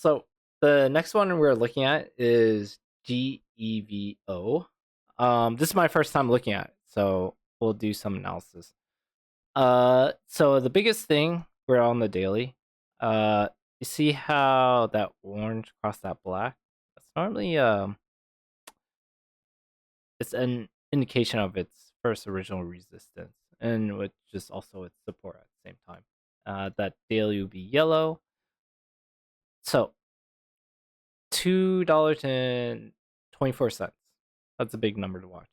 So the next one we're looking at is GEVO. This is my first time looking at it, so we'll do some analysis. So the biggest thing we're on the daily. You see how that orange crossed that black? That's normally it's an indication of its first original resistance, and which is also its support at the same time. That daily would be yellow. So $2.24. That's a big number to watch.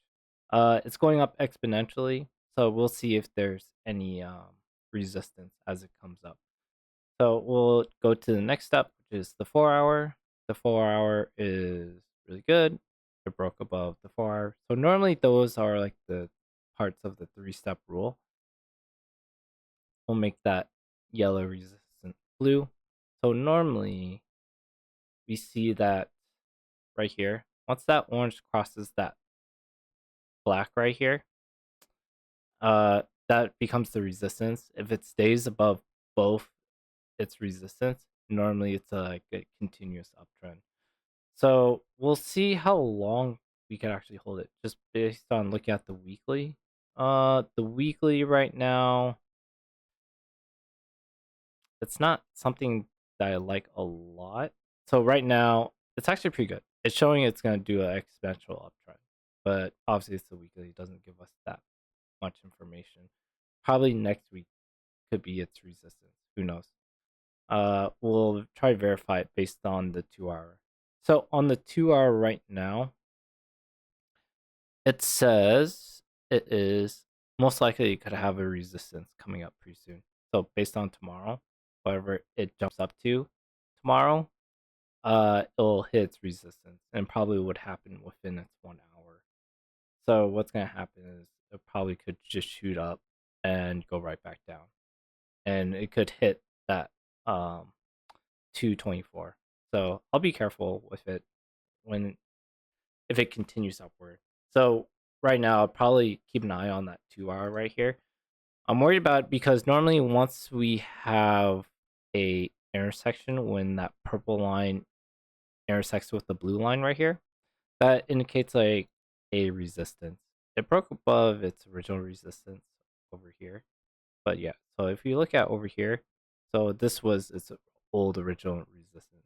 It's going up exponentially, so we'll see if there's any resistance as it comes up. So we'll go to the next step, which is the 4 hour. The 4 hour is really good. It broke above the 4 hour. So normally those are like the parts of the 3-step rule. We'll make that yellow resistant blue. So normally we see that right here. Once that orange crosses that black right here, that becomes the resistance. If it stays above both its resistance, normally it's like a continuous uptrend. So we'll see how long we can actually hold it just based on looking at the weekly. The weekly right now, it's not something that I like a lot. So right now, it's actually pretty good. It's showing it's going to do an exponential uptrend, but obviously it's the weekly. It doesn't give us that much information. Probably next week could be its resistance. Who knows? We'll try to verify it based on the 2 hour. So on the 2 hour right now, it says it is most likely it could have a resistance coming up pretty soon. So based on tomorrow, whatever it jumps up to tomorrow, it'll hit its resistance and probably would happen within its 1 hour. So what's gonna happen is it probably could just shoot up and go right back down, and it could hit that 224. So I'll be careful with it when if it continues upward. So right now I'll probably keep an eye on that 2 hour right here. I'm worried about it because normally once we have a intersection when that purple line intersects with the blue line right here, that indicates like a resistance. It broke above its original resistance over here. But yeah, so if you look at over here, so this was its old original resistance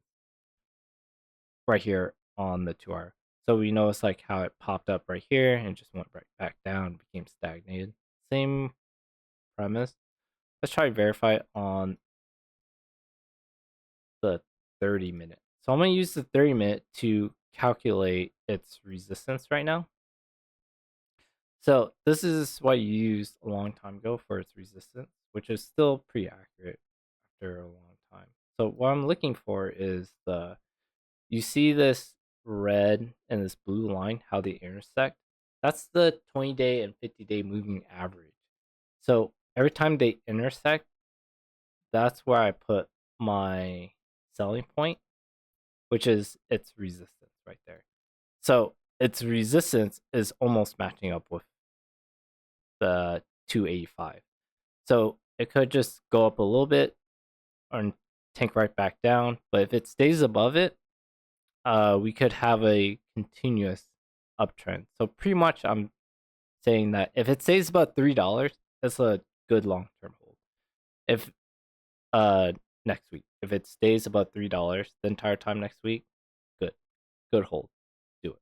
right here on the 2 hour. So we notice like how it popped up right here and just went right back down, became stagnated. Same premise. Let's try to verify it on the 30-minute. So I'm going to use the 30-minute to calculate its resistance right now. So this is what you used a long time ago for its resistance, which is still pretty accurate after a long time. So what I'm looking for is you see this red and this blue line, how they intersect? That's the 20-day and 50-day moving average. So every time they intersect, that's where I put my selling point, which is its resistance right there. So its resistance is almost matching up with the 285. So it could just go up a little bit or tank right back down. But if it stays above it, we could have a continuous uptrend. So pretty much I'm saying that if it stays about $3, that's a good long term hold. If uh next week, if it stays about $3 the entire time next week, good. Good hold. Do it.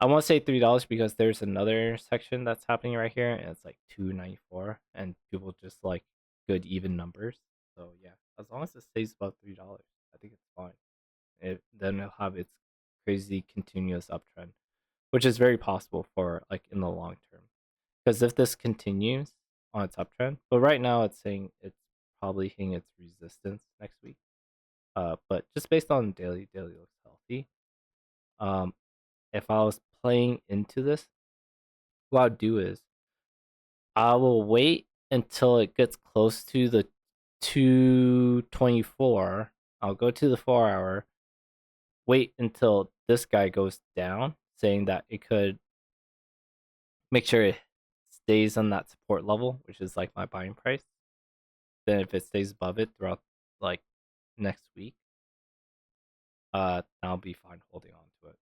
I want to say $3 because there's another section that's happening right here, and it's like 294, and people just like good even numbers. So yeah, as long as it stays above $3, I think it's fine. Then it'll have its crazy continuous uptrend, which is very possible for like in the long term. Because if this continues on its uptrend, but right now it's saying it's probably hitting its resistance next week. But just based on daily looks healthy. Um, if I was playing into this, what I'll do is I will wait until it gets close to the 224. I'll go to the 4 hour, wait until this guy goes down, saying that it could make sure it stays on that support level, which is like my buying price. Then if it stays above it throughout like next week, I'll be fine holding on to it.